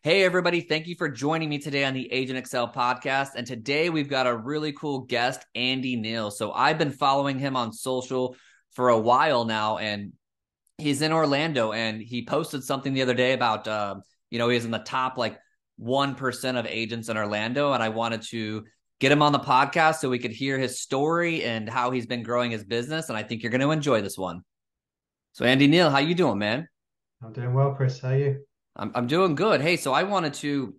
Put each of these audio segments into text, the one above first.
Hey, everybody. Thank you for joining me today on the AgentXcel podcast. And today we've got a really cool guest, Andy Neal. So I've been following him on social for a while now, and he's in Orlando, and he posted something the other day about, he's in the top like 1% of agents in Orlando. And I wanted to get him on the podcast so we could hear his story and how he's been growing his business. And I think you're going to enjoy this one. So Andy Neal, how you doing, man? I'm doing well, Chris. How are you? I'm doing good. Hey, so I wanted to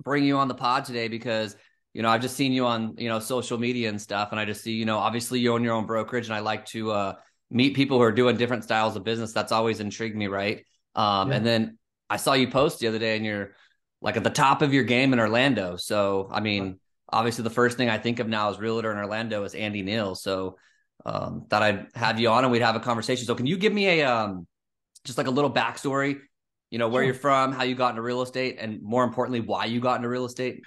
bring you on the pod today because I've just seen you on social media and stuff, and I just see obviously you own your own brokerage, and I like to meet people who are doing different styles of business. That's always intrigued me, right? And Yeah. then I saw you post the other day, and you're like at the top of your game in Orlando. So I Right. mean, obviously the first thing I think of now as realtor in Orlando is Andy Neal. So thought I'd have you on and we'd have a conversation. So can you give me a just like a little backstory, where you're Sure. from, how you got into real estate, and more importantly, why you got into real estate?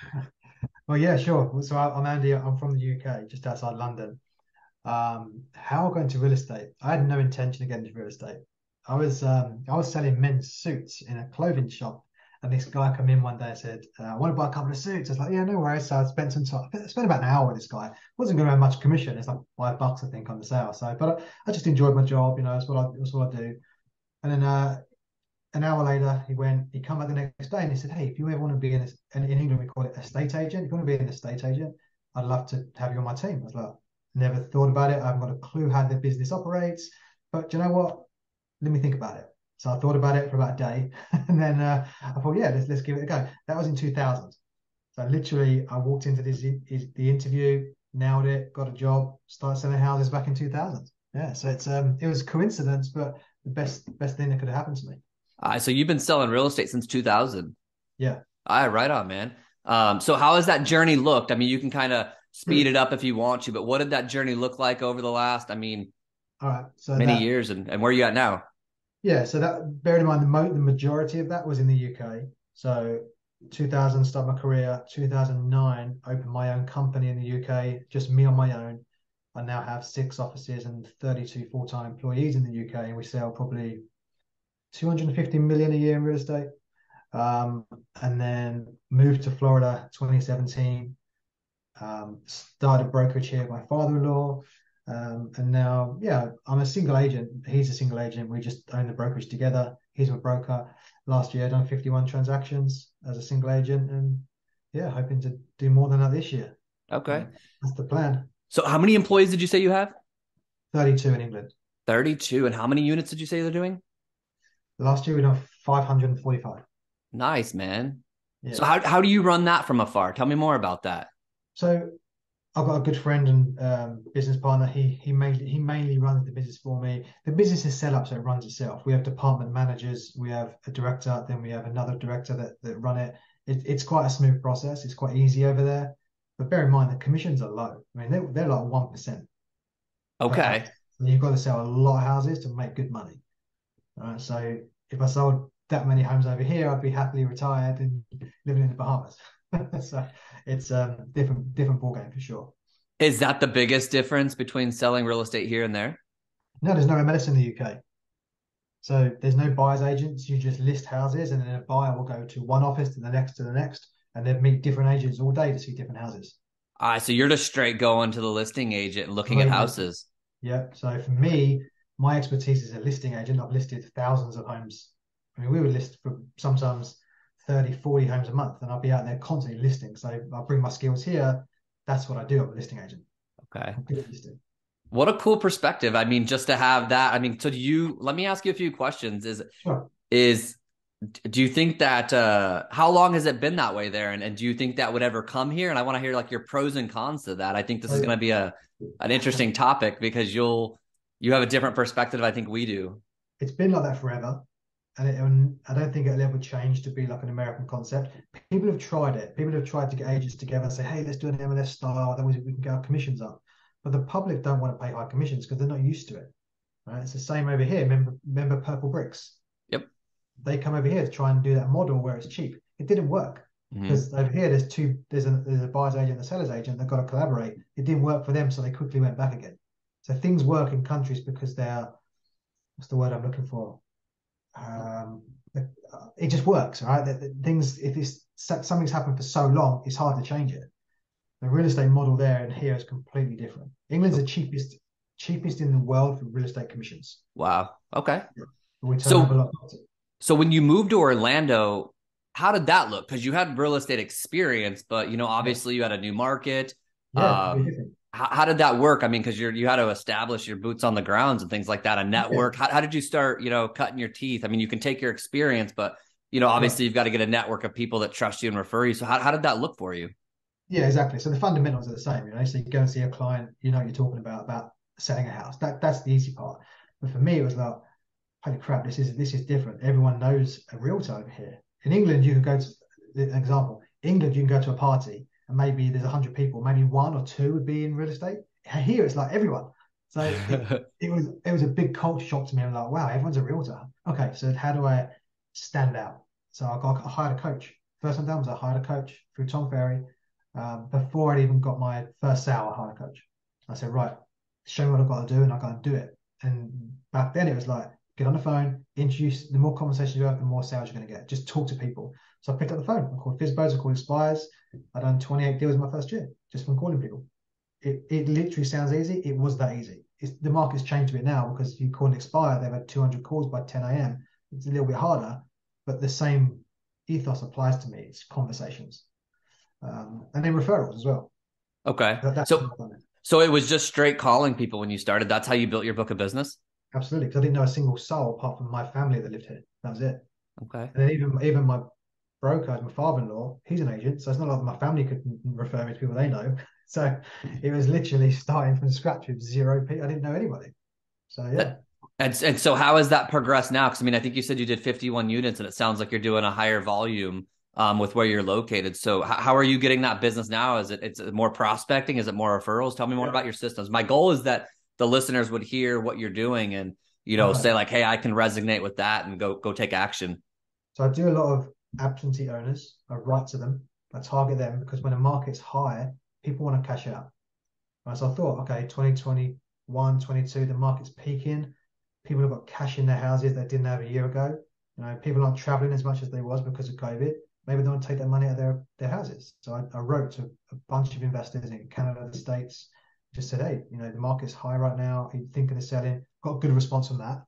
Well, yeah, sure. So I'm Andy. I'm from the UK, just outside London. How I got into real estate? I had no intention of getting into real estate. I was selling men's suits in a clothing shop, and this guy come in one day and said, "I want to buy a couple of suits." I was like, "Yeah, no worries." So I spent some time. I spent about an hour with this guy. Wasn't going to have much commission. It's like $5, I think, on the sale. So, but I just enjoyed my job. That's what I do. And then an hour later, he come back the next day and he said, "Hey, if you ever want to be in England, we call it estate agent. If you want to be an estate agent, I'd love to have you on my team." I was like, never thought about it. I haven't got a clue how the business operates. But you know what? Let me think about it. So I thought about it for about a day. And then I thought, yeah, let's give it a go. That was in 2000. So literally, I walked into the interview, nailed it, got a job, started selling houses back in 2000. Yeah, so it was coincidence, but the best thing that could have happened to me. So you've been selling real estate since 2000. Yeah. All right, right on, man. So how has that journey looked? I mean, you can kind of speed it up if you want to, but what did that journey look like over the last, All right. So many that, years, and where are you at now? yeah. So that, bearing in mind the majority of that was in the UK. So 2000 started my career. 2009 opened my own company in the UK, just me on my own. I now have 6 offices and 32 full-time employees in the UK, and we sell probably 250 million a year in real estate. Um, and then moved to Florida 2017. Started brokerage here with my father-in-law. And now, yeah, I'm a single agent. He's a single agent. We just own the brokerage together. He's a broker. Last year, done 51 transactions as a single agent, and yeah, hoping to do more than that this year. Okay. So that's the plan. So how many employees did you say you have? 32 in England. 32. And how many units did you say they're doing? Last year, we done 545. Nice, man. So Yeah. how do you run that from afar? Tell me more about that. So I've got a good friend and business partner. He mainly runs the business for me. The business is set up so it runs itself. We have department managers, we have a director, then we have another director that run it. It's quite a smooth process. It's quite easy over there. But bear in mind the commissions are low. I mean they're like 1% per Okay. house. And you've got to sell a lot of houses to make good money. So if I sold that many homes over here, I'd be happily retired and living in the Bahamas. So it's different ball game for sure. Is that the biggest difference between selling real estate here and there? No, there's no MLS in the UK. So there's no buyer's agents. You just list houses, and then a buyer will go to one office to the next, and they'd meet different agents all day to see different houses. All right, so you're just straight going to the listing agent and looking at Straight listing. houses. Yeah. So for me, my expertise is a listing agent. I've listed thousands of homes. I mean, we would list for sometimes 30, 40 homes a month, and I'll be out there constantly listing. So I'll bring my skills here. That's what I do. I'm a listing agent. Okay. I'm good at listing. What a cool perspective. I mean, just to have that. I mean, so let me ask you a few questions. Sure. Is, do you think that, how long has it been that way there? And do you think that would ever come here? And I want to hear like your pros and cons to that. I think this is going to be an interesting topic because you have a different perspective. I think we do. It's been like that forever. And I don't think it'll ever change to be like an American concept. People have tried it. People have tried to get agents together and say, "Hey, let's do an MLS style. Then we can get our commissions up." But the public don't want to pay high commissions because they're not used to it. Right? It's the same over here. Remember Purple Bricks? Yep. They come over here to try and do that model where it's cheap. It didn't work Hmm. because over here there's a buyer's agent and a seller's agent. They've got to collaborate. It didn't work for them, so they quickly went back again. So things work in countries because they're what's the word I'm looking for? um, it just works, right? Things, if it's something's happened for so long, it's hard to change it. The real estate model there and here is completely different. England's the cheapest in the world for real estate commissions. Wow. Okay. Yeah. We turn over a So lot. so when you moved to Orlando, how did that look? Because you had real estate experience, but Yeah, obviously you had a new market. yeah, completely different. How did that work? I mean, because you had to establish your boots on the grounds and things like that, a Yeah, network. How did you start, cutting your teeth? I mean, you can take your experience, but right. obviously you've got to get a network of people that trust you and refer you. So how did that look for you? Yeah, exactly. So the fundamentals are the same, So you go and see a client, you know what you're talking about selling a house. That's the easy part. But for me, it was like, holy crap, this is different. Everyone knows a realtor over here. In England, you can go to an example. England, you can go to a party and maybe there's 100 people, maybe one or two would be in real estate. Here, it's like everyone. So it was a big culture shock to me. I'm like, wow, everyone's a realtor. Okay, so how do I stand out? So I hired a coach. First time down was I hired a coach through Tom Ferry. Before I'd even got my first sale, I hired a coach. I said, right, show me what I've got to do, and I got to do it. And back then it was like, get on the phone, introduce. The more conversations you have, the more sales you're going to get. Just talk to people. So I picked up the phone. I called Fizbos, I called Expires. I done 28 deals in my first year just from calling people. It literally sounds easy. It was that easy. The market's changed a bit now because if you call an Expire, they've had 200 calls by 10 a.m. It's a little bit harder, but the same ethos applies to me. It's conversations, and then referrals as well. Okay. That's how So I've done it. so it was just straight calling people when you started. That's how you built your book of business? Absolutely, because I didn't know a single soul apart from my family that lived here. That was it. Okay. And then even my broker, my father-in-law, he's an agent, so it's not like my family could refer me to people they know. So it was literally starting from scratch with zero people. I didn't know anybody. So yeah. That, and so how has that progressed now? Because I mean, I think you said you did 51 units, and it sounds like you're doing a higher volume with where you're located. So how are you getting that business now? It's more prospecting? Is it more referrals? Tell me more Yeah. about your systems. My goal is that the listeners would hear what you're doing and Okay. say like, hey, I can resonate with that and go take action. So I do a lot of absentee owners. I write to them. I target them because when the market's high, people want to cash out. Right? So I thought, okay, 2021, 22, the market's peaking. People have got cash in their houses they didn't have a year ago. People aren't traveling as much as they was because of COVID. Maybe they want to take that money out of their houses. So I wrote to a bunch of investors in Canada, the States, just said, hey, the market's high right now. Are you thinking of selling? Got a good response from that.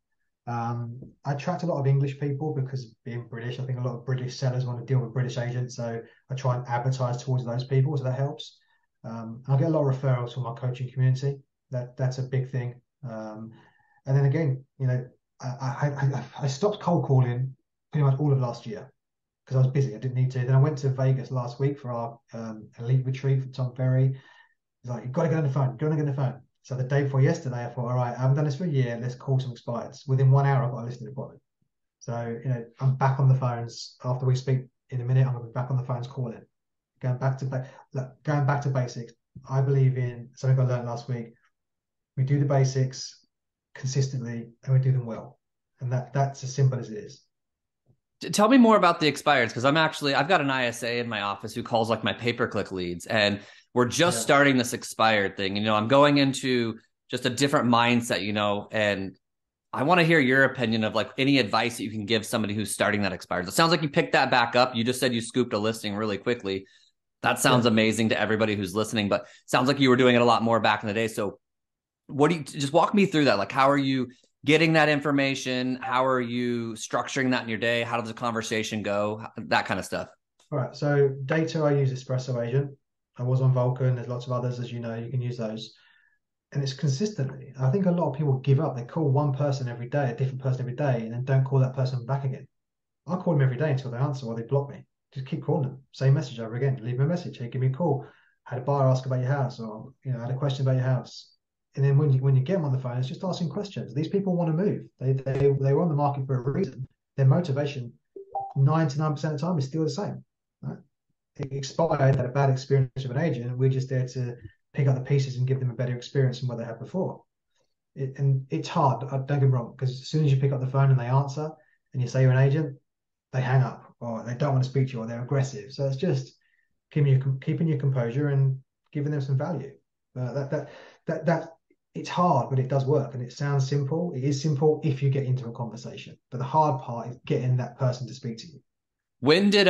I attract a lot of English people because being British, I think a lot of British sellers want to deal with British agents. So I try and advertise towards those people, so that helps. I get a lot of referrals from my coaching community. That's a big thing. And then again, I stopped cold calling pretty much all of last year because I was busy. I didn't need to. Then I went to Vegas last week for our elite retreat for Tom Ferry. He's like, you've got to get on the phone. Go on and get on the phone. So the day before yesterday, I thought, all right, I haven't done this for a year. Let's call some expireds. Within 1 hour, I got a listing appointment. So, I'm back on the phones. After we speak in a minute, I'm going to be back on the phones calling. Going back to basics. I believe in something I learned last week. We do the basics consistently and we do them well. And that's as simple as it is. Tell me more about the expireds because I've got an ISA in my office who calls like my pay-per-click leads, and we're just Yeah. starting this expired thing. I'm going into just a different mindset, and I want to hear your opinion of like any advice that you can give somebody who's starting that expired. It sounds like you picked that back up. You just said you scooped a listing really quickly. That sounds Yeah. amazing to everybody who's listening, but sounds like you were doing it a lot more back in the day. So what do you just walk me through that? Like, how are you getting that information? How are you structuring that in your day? How does the conversation go? That kind of stuff. All right. So data, I use Espresso Agent. I was on Vulcan. There's lots of others, as you know, you can use those. And it's consistently. I think a lot of people give up. They call one person every day, a different person every day, and then don't call that person back again. I call them every day until they answer or they block me. Just keep calling them. Same message over again. Leave them a message. Hey, give me a call. Had a buyer ask about your house, or I had a question about your house. And then when you get them on the phone, it's just asking questions. These people want to move. They were on the market for a reason. Their motivation, 99% of the time, is still the same. Right? It expired, had a bad experience with an agent, and we're just there to pick up the pieces and give them a better experience than what they had before. And it's hard. Don't get me wrong, because as soon as you pick up the phone and they answer, and you say you're an agent, they hang up or they don't want to speak to you or they're aggressive. So it's just keeping your composure and giving them some value. That it's hard, but it does work, and it sounds simple. It is simple if you get into a conversation, but the hard part is getting that person to speak to you. When did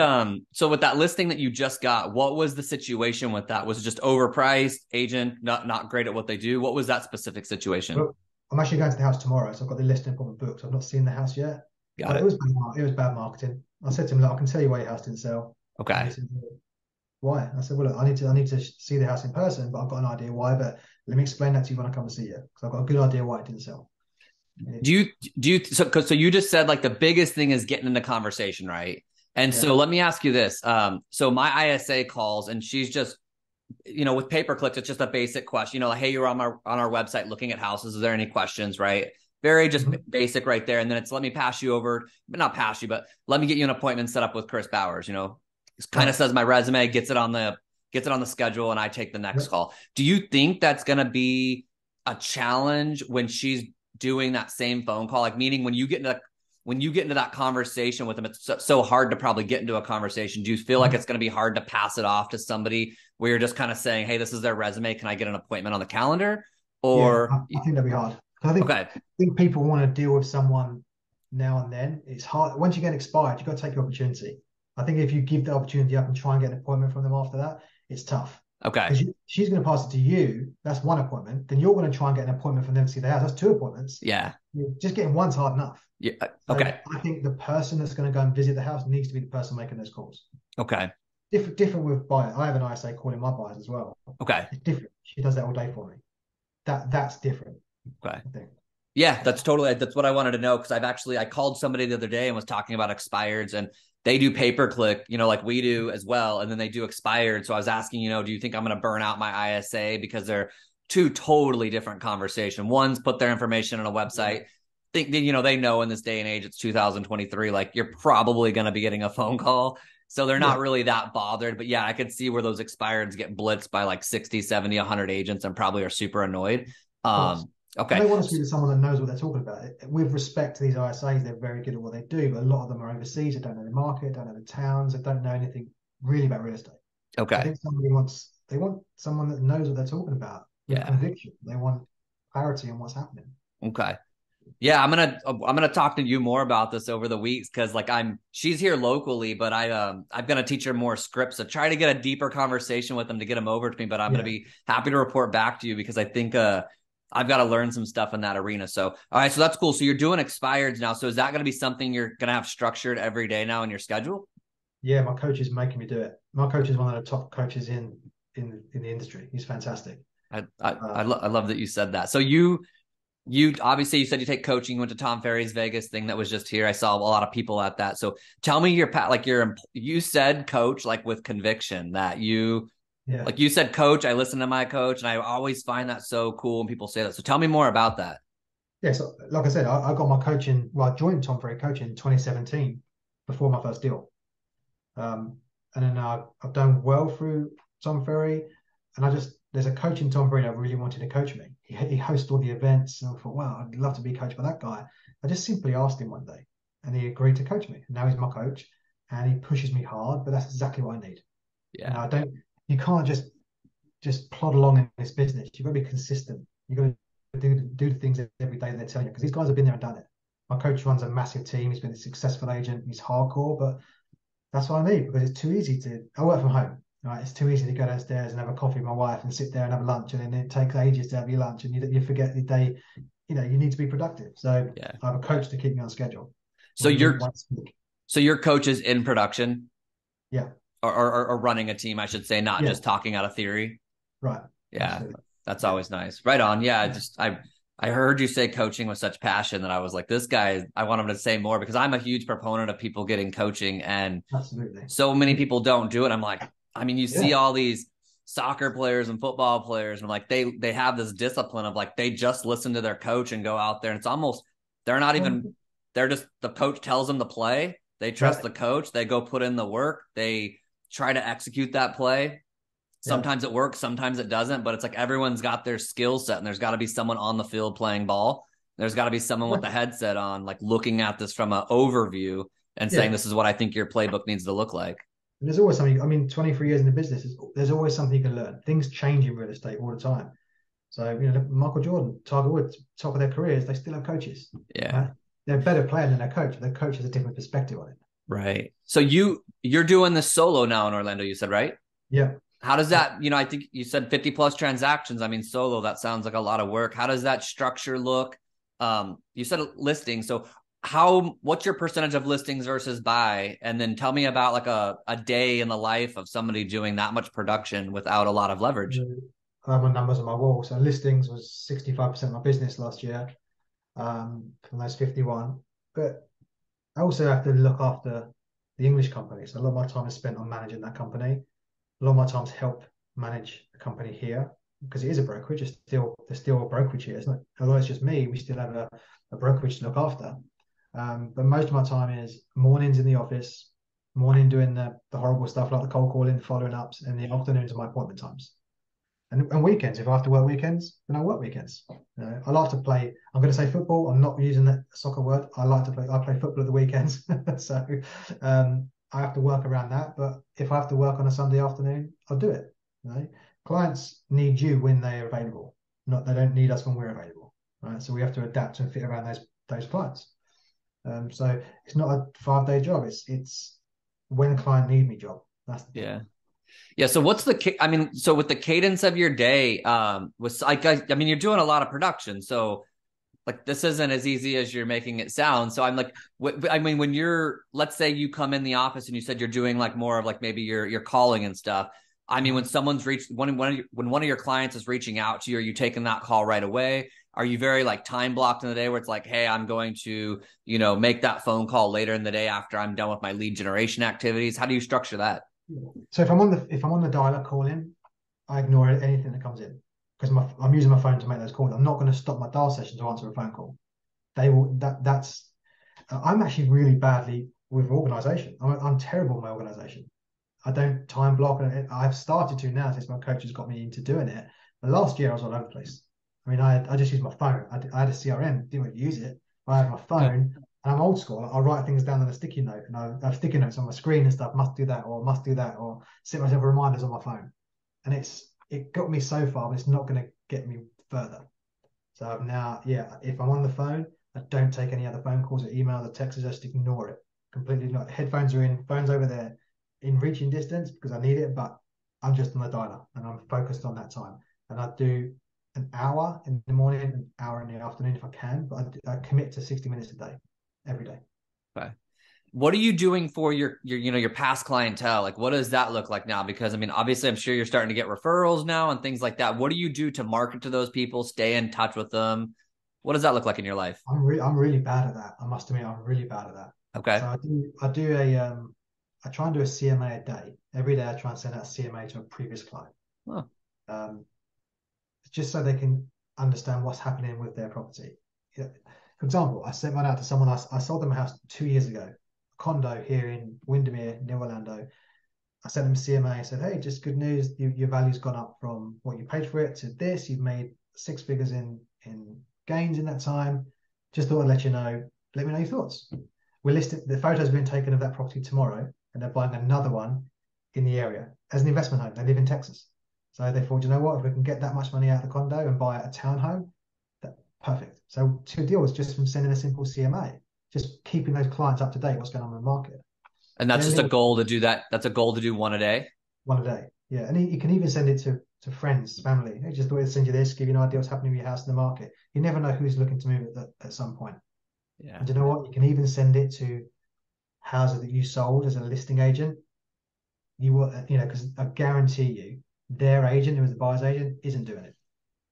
so with that listing that you just got, what was the situation with that? Was it just overpriced, agent not great at what they do? What was that specific situation? Well, I'm actually going to the house tomorrow, so I've got the listing appointment booked. I've not seen the house yet, Got but it. it was bad marketing. I said to him, look, I can tell you why your house didn't sell. And he Okay. said, "Well, why?" I said, well, look, I need to see the house in person, but I've got an idea why. But let me explain that to you when I come and see you, because I've got a good idea why it didn't sell. Do you so you just said like the biggest thing is getting in the conversation, right? And Yeah. so let me ask you this. So my ISA calls and she's just, with pay per clicks, it's just a basic question, like, hey, you're on our website looking at houses. Is there any questions? Right. Very just Mhm. basic right there. And then it's let me pass you over, but not pass you, but let me get you an appointment set up with Chris Bowers, kind of Right. says my resume, gets it on the schedule, and I take the next Yep. call. Do you think that's gonna be a challenge when she's doing that same phone call? Like meaning when you get into that conversation with them, it's so hard to probably get into a conversation. Do you feel like Mhm. it's going to be hard to pass it off to somebody where you're just kind of saying, hey, this is their resume. Can I get an appointment on the calendar? Yeah, Or, I think that'd be hard. 'Cause okay. I think people want to deal with someone now and then. It's hard. Once you get expired, you've got to take your opportunity. I think if you give the opportunity up and try and get an appointment from them after that, it's tough. Okay. Because she's going to pass it to you. That's one appointment. Then you're going to try and get an appointment from them to see the house. That's two appointments. Yeah. Just getting one's hard enough. Yeah. So Okay. I think the person that's going to go and visit the house needs to be the person making those calls. Okay. Different with buyers. I have an ISA calling my buyers as well. Okay. It's different. She does that all day for me. That's different, Okay. I think. Yeah, That's that's what I wanted to know, because I called somebody the other day and was talking about expireds, and they do pay per click, like we do as well, and then they do expired. So I was asking, do you think I'm going to burn out my ISA, because they're two totally different conversation. One's put their information on a yeah, website. They know in this day and age, it's 2023, like you're probably going to be getting a phone call. So they're yeah, not really that bothered. But yeah, I could see where those expireds get blitzed by like 60, 70, 100 agents and probably are super annoyed. of course. And Okay. they want to speak to someone that knows what they're talking about. With respect to these ISAs, they're very good at what they do, but a lot of them are overseas. They don't know the market, don't know the towns, they don't know anything really about real estate. So I Okay. think they want someone that knows what they're talking about with Yeah. conviction. They want clarity on what's happening. Okay. Yeah, I'm gonna talk to you more about this over the weeks, because like she's here locally, but I'm gonna teach her more scripts to try to get a deeper conversation with them to get them over to me. But I'm gonna Yeah. be happy to report back to you, because I think I've got to learn some stuff in that arena. So all right, so that's cool. So you're doing expireds now. So is that gonna be something you're gonna have structured every day now in your schedule? Yeah, my coach is making me do it. My coach is one of the top coaches in the industry. He's fantastic. I love that you said that. So you obviously, you said you take coaching. You went to Tom Ferry's Vegas thing that was just here. I saw a lot of people at that. So tell me you said coach, like with conviction, that Yeah. you said coach. I listen to my coach, and I always find that so cool when people say that. So tell me more about that. Yeah, so like I said, I got my coaching. Well, I joined Tom Ferry coaching in 2017 before my first deal. And then I've done well through Tom Ferry, and there's a coach in Tom Ferry that really wanted to coach me. He hosts all the events, and I thought, wow, I'd love to be coached by that guy. I just simply asked him one day, and he agreed to coach me. And now he's my coach, and he pushes me hard, but that's exactly what I need. Yeah. I don't. You can't just plod along in this business. You've got to be consistent. You've got to do the things every day they're telling you, because these guys have been there and done it. My coach runs a massive team. He's been a successful agent. He's hardcore, but that's what I need, because it's too easy to. I work from home, right? It's too easy to go downstairs and have a coffee with my wife and sit there and have lunch, and then it takes ages to have your lunch, and you forget the day. You need to be productive. So Yeah. I have a coach to keep me on schedule. So We meet your once a week. so your coach is in production, Yeah, or running a team, I should say, not yeah, just talking out of theory. right, Yeah, absolutely. that's Yeah, always nice. Right on. Yeah, yeah, I heard you say coaching with such passion that I was like, this guy, I want him to say more, because I'm a huge proponent of people getting coaching, and absolutely. so many people don't do it. I'm like, you see Yeah, all these soccer players and football players, and like they have this discipline of like they just listen to their coach and go out there, and it's almost they're not well, even they're just the coach tells them to play. They trust yeah, the coach. They go put in the work. They try to execute that play. yeah. Sometimes it works, sometimes it doesn't, but it's like everyone's got their skill set, and there's got to be someone on the field playing ball. There's got to be someone with the headset on, like looking at this from an overview and saying, Yeah. this is what I think your playbook needs to look like. And there's always something. I mean, 23 years in the business, there's always something you can learn. Things change in real estate all the time. So, Michael Jordan, Tiger Woods, top of their careers, they still have coaches, Yeah. right? They're a better player than their coach. Their coach has a different perspective on it. Right. So you're doing this solo now in Orlando, you said, right? Yeah. How does that, I think you said 50 plus transactions. I mean, solo, that sounds like a lot of work. How does that structure look? You said listing. So what's your percentage of listings versus buy? And then tell me about like a day in the life of somebody doing that much production without a lot of leverage. I have my numbers on my wall. So listings was 65% of my business last year, from those 51. But I also have to look after the English company. So a lot of my time is spent on managing that company. A lot of my time to help manage the company here because it is a brokerage. There's still a brokerage here. It's not, although it's just me, we still have a brokerage to look after. But most of my time is mornings in the office, morning doing the horrible stuff like the cold calling, the following ups, and the afternoons are my appointment times. And weekends, if I have to work weekends, then I work weekends. I like to play. I'm going to say football. I'm not using that soccer word. I like to play. I play football at the weekends, so I have to work around that. But if I have to work on a Sunday afternoon, I'll do it. Clients need you when they're available. Not they don't need us when we're available. Right. So we have to adapt and fit around those clients. So it's not a 5-day job. It's when client need me job. That's the thing. Yeah. Yeah. So so with the cadence of your day, was like, I mean, you're doing a lot of production. So like, this isn't as easy as you're making it sound. So I'm like, I mean, let's say you come in the office and you said you're doing like more of like maybe you're calling and stuff. I mean, when someone's when one of your clients is reaching out to you, are you taking that call right away? Are you very like time blocked in the day where it's like, hey, I'm going to, make that phone call later in the day after I'm done with my lead generation activities? How do you structure that? So if I'm on the dialer calling, I ignore anything that comes in because I'm using my phone to make those calls. I'm not going to stop my dial session to answer a phone call. They will. That's. I'm actually really badly with organisation. I'm terrible with my organisation. I don't time block, and I've started to now since my coach has got me into doing it. But last year I was all over the place. I mean, I just used my phone. I had a CRM, didn't use it. I had my phone, and I'm old school. I write things down on a sticky note, and I have sticky notes on my screen and stuff. Must do that, or must do that, or set myself reminders on my phone. And it got me so far, but it's not going to get me further. So now, yeah, if I'm on the phone, I don't take any other phone calls or emails or texts. I just ignore it completely. Not headphones are in, phones over there, in reaching distance because I need it, but I'm just on the dialer and I'm focused on that time. And I do an hour in the morning, an hour in the afternoon if I can, but I commit to 60 minutes a day, every day. Okay. What are you doing for your past clientele? Like, what does that look like now? Because I mean, obviously, I'm sure you're starting to get referrals now and things like that. What do you do to market to those people, stay in touch with them? What does that look like in your life? I'm really bad at that. I must admit, I'm really bad at that. So Okay. I try and do a CMA a day. Every day I try and send out a CMA to a previous client. Huh. Um, just so they can understand what's happening with their property. Yeah. For example, I sent one out to someone else. I sold them a house 2 years ago, a condo here in Windermere, near Orlando. I sent them CMA. I said, hey, just good news. Your value's gone up from what you paid for it to this. You've made 6 figures in gains in that time. Just thought I'd let you know. Let me know your thoughts. We listed the photos have been taken of that property tomorrow, and they're buying another one in the area as an investment home. They live in Texas. So they thought, you know what, if we can get that much money out of the condo and buy a townhome, that perfect. So 2 deals just from sending a simple CMA, just keeping those clients up to date, what's going on in the market. And that's Then just a goal to do that. That's a goal to do one a day. one a day. Yeah. And you can even send it to friends, family. Hey, just thought I'd send you this, give you an idea what's happening with your house in the market. You never know who's looking to move at some point. Yeah. And you know what? You can even send it to houses that you sold as a listing agent. You will, because I guarantee you, their agent, who is the buyer's agent, isn't doing it.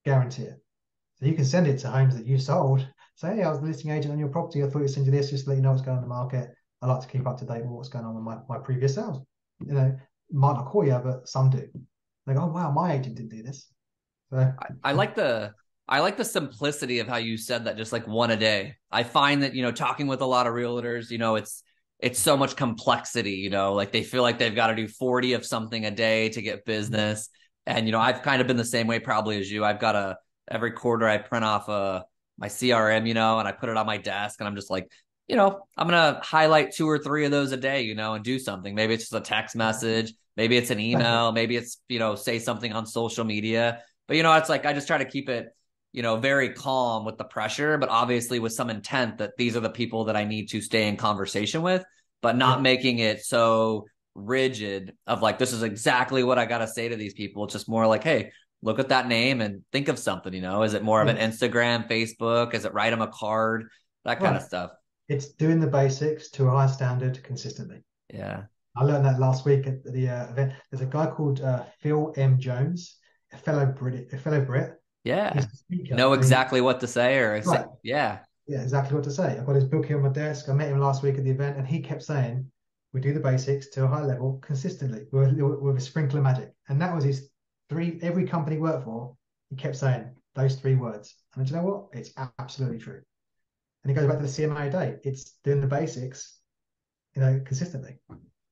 Guarantee it. So you can send it to homes that you sold. Say, hey, I was the listing agent on your property. I thought you'd send you this just to let you know what's going on in the market. I like to keep up to date with what's going on with my previous sales. Might not call you, but some do. They go, oh wow, my agent didn't do this. So I like the simplicity of how you said that, just like one a day. I find that, talking with a lot of realtors, it's so much complexity, like they feel like they've got to do 40 of something a day to get business. And, I've kind of been the same way probably as you. I've got every quarter I print off my CRM, and I put it on my desk and I'm just like, I'm going to highlight 2 or 3 of those a day, and do something. Maybe it's just a text message. Maybe it's an email. Maybe it's, say something on social media. But it's like I just try to keep it, very calm with the pressure, but obviously with some intent that these are the people that I need to stay in conversation with, but not Yeah, making it so rigid of like, this is exactly what I got to say to these people. It's just more like, hey, look at that name and think of something, Is it more of an yeah, Instagram, Facebook? Is it write them a card? That kind of right. stuff. It's doing the basics to a high standard consistently. Yeah. I learned that last week at the event. There's a guy called Phil M. Jones, a fellow Brit. He's Yeah. a speaker, Know and he exactly what to say or say. right, Yeah. yeah, exactly what to say. I've got his book here on my desk. I met him last week at the event, and he kept saying, "We do the basics to a high level consistently with a sprinkle of magic." And that was his three. Every company he worked for, he kept saying those three words. And do you know what? It's absolutely true. And he goes back to the CMA day. It's doing the basics, consistently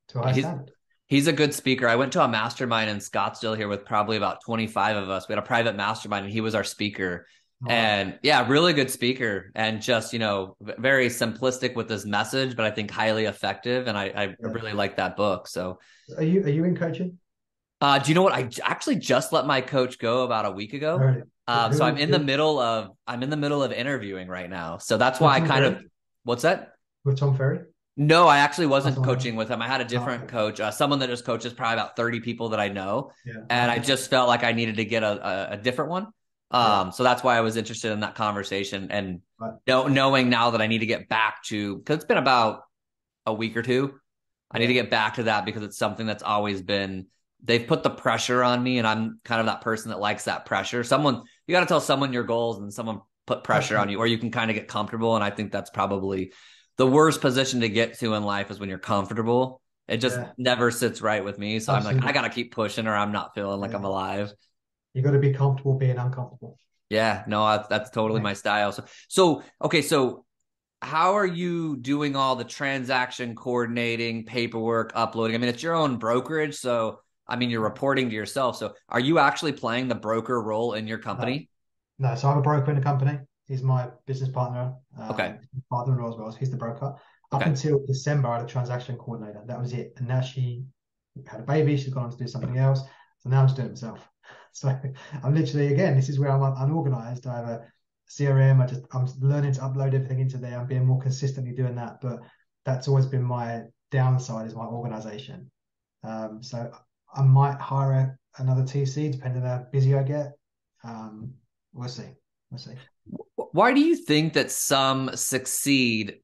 to a high He's standard. he's a good speaker. I went to a mastermind in Scottsdale here with probably about 25 of us. We had a private mastermind and he was our speaker. Oh, wow. And yeah, really good speaker and just, very simplistic with his message, but I think highly effective. And I Yeah. really like that book. So, Are you in coaching? do you know what? I actually just let my coach go about a week ago. Already. So Who, who I'm in the middle of interviewing right now. So that's with why I Tom kind Ferry? of, what's that? With Tom Ferry? No, I actually Or wasn't someone else? coaching with him. I had a Oh, different okay. coach, someone that just coaches probably about 30 people that I know. Yeah. And I Okay. just felt like I needed to get a different one. Yeah. So that's why I was interested in that conversation and Right. knowing now that I need to get back to, because it's been about a week or two. I need to Yeah. get back to that because it's something that's always been, they've put the pressure on me and I'm kind of that person that likes that pressure. You got to tell someone your goals and someone put pressure on Absolutely. you, or you can kind of get comfortable. And I think that's probably the worst position to get to in life is when you're comfortable. It just Yeah. never sits right with me. So I'm like, I Absolutely. got to keep pushing or I'm not feeling like I'm Yeah. alive. You got to be comfortable being uncomfortable. Yeah, no, that's totally Yeah. my style. Okay. So how are you doing all the transaction coordinating, paperwork, uploading? I mean, it's your own brokerage. So, I mean, you're reporting to yourself. So, are you actually playing the broker role in your No. company? No. So I'm a broker in the company. He's my business partner, Okay. father-in-law as well. So he's the broker. Up Okay. until December, I had a transaction coordinator. That was it. And now she had a baby. She's gone on to do something else. So now I'm just doing it myself. So I'm literally, again, this is where I'm unorganized. I have a CRM. I'm learning to upload everything into there. I'm being more consistently doing that. But that's always been my downside is my organization. So I might hire another TC depending on how busy I get. Um, we'll see. We'll see. Why do you think that some succeed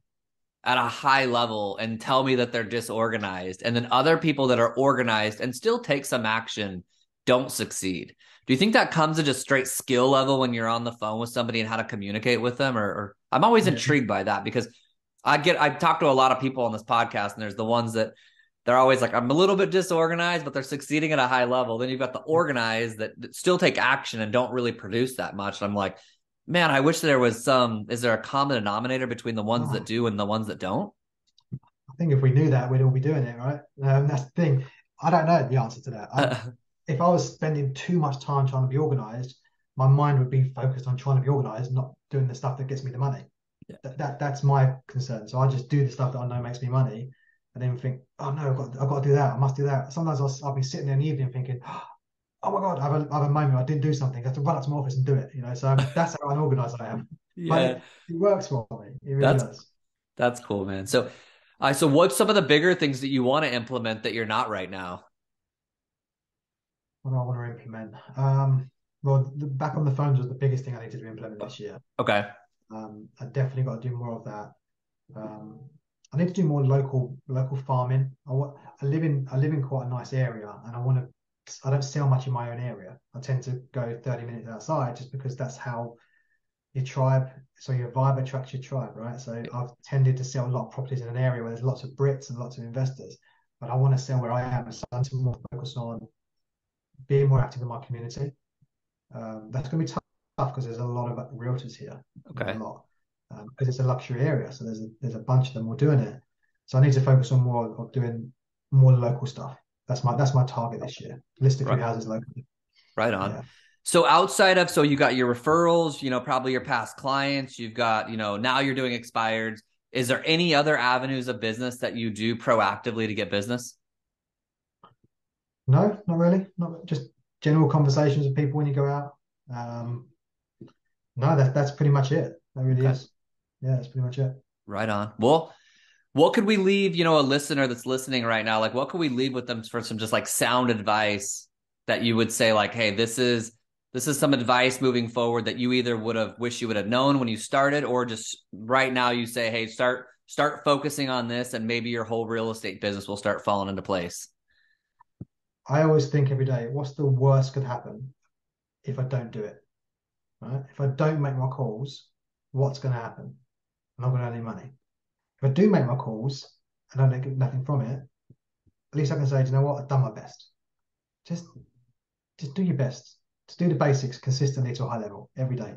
at a high level and tell me that they're disorganized, and then other people that are organized and still take some action don't succeed? Do you think that comes to just straight skill level when you're on the phone with somebody and how to communicate with them? Or I'm always Yeah. intrigued by that because I talk to a lot of people on this podcast, and there's the ones that they're always like, I'm a little bit disorganized, but they're succeeding at a high level. Then you've got the organized that still take action and don't really produce that much. And I'm like, man, I wish there was is there a common denominator between the ones that Oh, do and the ones that don't? I think if we knew that, we'd all be doing it, right? That's the thing. I don't know the answer to that. If I was spending too much time trying to be organized, my mind would be focused on trying to be organized, not doing the stuff that gets me the money. That's my concern. So I just do the stuff that I know makes me money, and then think, oh no, I've got to do that. I must do that. Sometimes I'll be sitting there in the evening thinking, oh my god, I have a moment. I didn't do something. I have to run up to my office and do it. So that's how unorganized I am. But Yeah, it works for me. It really that's does. that's cool, man. So what's some of the bigger things that you want to implement that you're not right now? What do I want to implement? Well, back on the phones was the biggest thing I needed to implement this year. Okay, I definitely got to do more of that. Um, I need to do more local farming. I live in quite a nice area, and I don't sell much in my own area. I tend to go 30 minutes outside just because that's how your tribe, so your vibe attracts your tribe, right? So I've tended to sell a lot of properties in an area where there's lots of Brits and lots of investors, but I want to sell where I am. So I'm more focused on being more active in my community. That's going to be tough because there's a lot of realtors here, a okay, lot, because it's a luxury area. So there's a bunch of them all doing it. So I need to focus on more of doing more local stuff. That's my target this year. List a few right, houses locally. right on. Yeah. So so you got your referrals, probably your past clients, you've got, now you're doing expireds. Is there any other avenues of business that you do proactively to get business? No, not really. Not just general conversations with people when you go out. Um, no, that's pretty much it. That really Okay. is. Yeah, that's pretty much it. Right on. Well, what could we leave, a listener that's listening right now? Like, what could we leave with them for some just like sound advice that you would say, like, hey, this is some advice moving forward that you either would have wished you would have known when you started, or just right now you say, hey, start focusing on this, and maybe your whole real estate business will start falling into place. I always think every day, what's the worst could happen if I don't do it? Right? If I don't make my calls, what's going to happen? I'm not going to earn any money. If I do make my calls and I don't get nothing from it, at least I can say, do you know what? I've done my best. Just just do your best. Just do the basics consistently to a high level every day.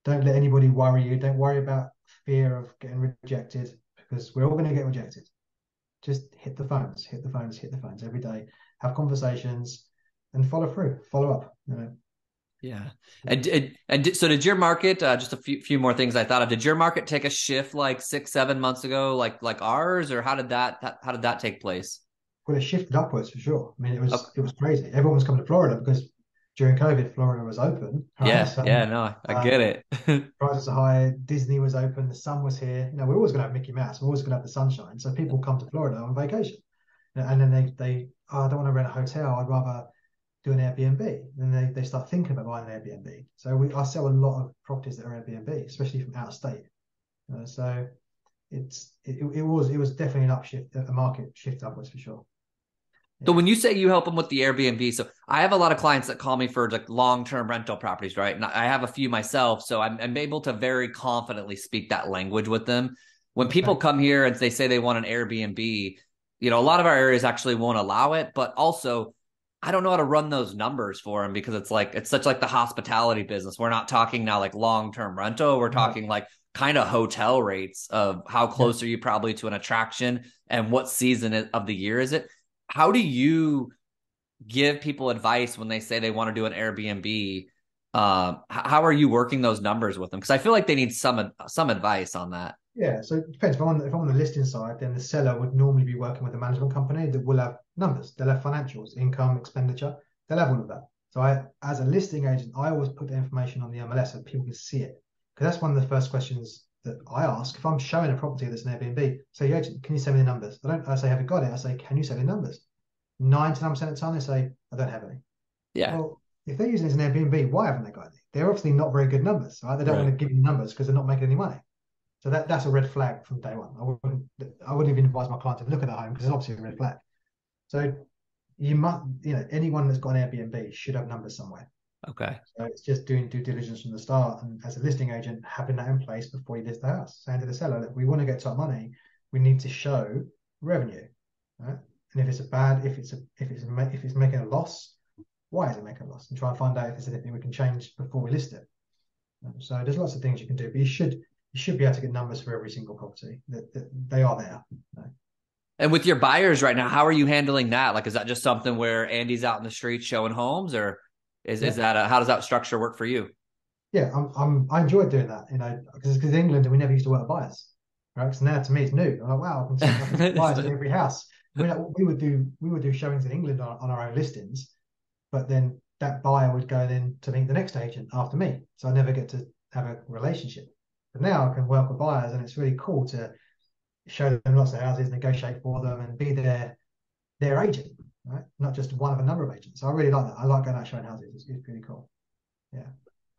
Don't let anybody worry you. Don't worry about fear of getting rejected because we're all going to get rejected. Just hit the phones, hit the phones, hit the phones every day. Have conversations and follow through, follow up. Yeah. So did your market, just a few more things I thought of, did your market take a shift like 6, 7 months ago, like ours, or how did that take place? Well, it shifted upwards for sure. I mean, it Okay. was it was crazy. Everyone was coming to Florida because during COVID, Florida was open, right? Yeah, So yeah, no, I get um, it. prices are high. Disney was open. The sun was here. We're always going to have Mickey Mouse. We're always going to have the sunshine. So people come to Florida on vacation, and then they oh, I don't want to rent a hotel. I'd rather do an Airbnb. Then they start thinking about buying an Airbnb. So I sell a lot of properties that are Airbnb, especially from out of state. So it was definitely an upshift, a market shift upwards for sure. So Yeah. when you say you help them with the Airbnb, so I have a lot of clients that call me for like long-term rental properties, right? And I have a few myself, so I'm able to very confidently speak that language with them. When people Okay. come here and they say they want an Airbnb, a lot of our areas actually won't allow it, but also I don't know how to run those numbers for them because it's such like the hospitality business. We're not talking now like long-term rental. We're Right. talking like kind of hotel rates of how Yeah. close are you probably to an attraction and what season of the year is it. How do you give people advice when they say they want to do an Airbnb? How are you working those numbers with them? Because I feel like they need some advice on that. Yeah. So it depends. If I'm on the listing side, then the seller would normally be working with a management company that will have numbers. They'll have financials, income, expenditure. They'll have all of that. So as a listing agent, I always put the information on the MLS so people can see it. Because that's one of the first questions that I ask. If I'm showing a property that's an Airbnb, say, agent, can you send me the numbers? I say, have you got it? I say, can you send me numbers? 99% of the time they say, I don't have any. Yeah. Well, if they're using it as an Airbnb, why haven't they got any? They're obviously not very good numbers, right? They don't want Right. to give you numbers because they're not making any money. So that's a red flag from day one. I wouldn't even advise my client to look at the home because it's obviously a red flag. So anyone that's got an Airbnb should have numbers somewhere. Okay. So it's just doing due diligence from the start, and as a listing agent, having that in place before you list the house, saying to the seller that we want to get top money, we need to show revenue, right? And if it's making a loss, why is it making a loss? And try and find out if there's anything we can change before we list it. So there's lots of things you can do, but you should be able to get numbers for every single property that they are there. And with your buyers right now, how are you handling that? Like, is that just something where Andy's out in the street showing homes, or is Yeah, that how does that structure work for you? yeah. I enjoy doing that, because in England we never used to work with buyers, right? So now to me it's new. I'm like, wow, I can see buyers at every house. We would do showings in England on our own listings, but then that buyer would go then to meet the next agent after me, so I never get to have a relationship. But now I can work with buyers, and it's really cool to show them lots of houses, negotiate for them, and be their agent, right? Not just one of a number of agents. So I really like that. I like going out showing houses. It's pretty cool. Yeah.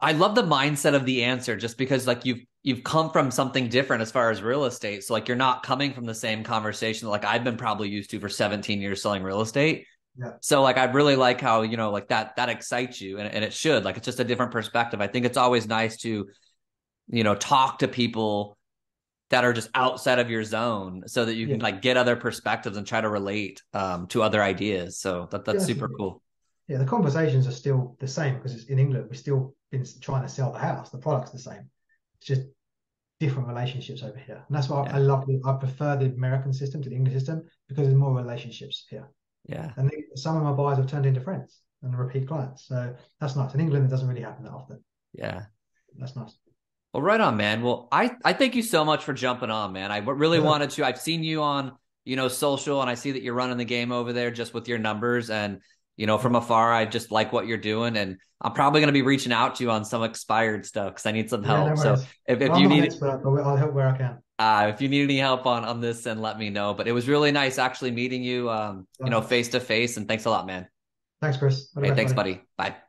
I love the mindset of the answer just because like you've come from something different as far as real estate. So like you're not coming from the same conversation that like I've been probably used to for 17 years selling real estate. Yeah. So like I really like how, like that excites you, and it should. Like it's just a different perspective. I think it's always nice to, talk to people that are just outside of your zone so that you can Yeah. like get other perspectives and try to relate to other ideas. So Yeah. that's super cool. Yeah. The conversations are still the same because it's in England. We've still been trying to sell the house. The product's the same. It's just different relationships over here. And that's why I Yeah. love I prefer the American system to the English system because there's more relationships here. Yeah. And some of my buyers have turned into friends and repeat clients. So that's nice. In England, it doesn't really happen that often. Yeah. That's nice. Well, right on, man. Well, I thank you so much for jumping on, man. I really wanted to. I've seen you on, social, and I see that you're running the game over there just with your numbers. And from afar, I just like what you're doing, and I'm probably going to be reaching out to you on some expired stuff because I need some Yeah, no help. So worries. if I'm you not an need expert, but I'll help where I can. if you need any help on this, then let me know. But it was really nice actually meeting you, Likewise. face to face, and thanks a lot, man. Thanks, Chris. All the Hey, best, thanks, buddy. buddy. Bye.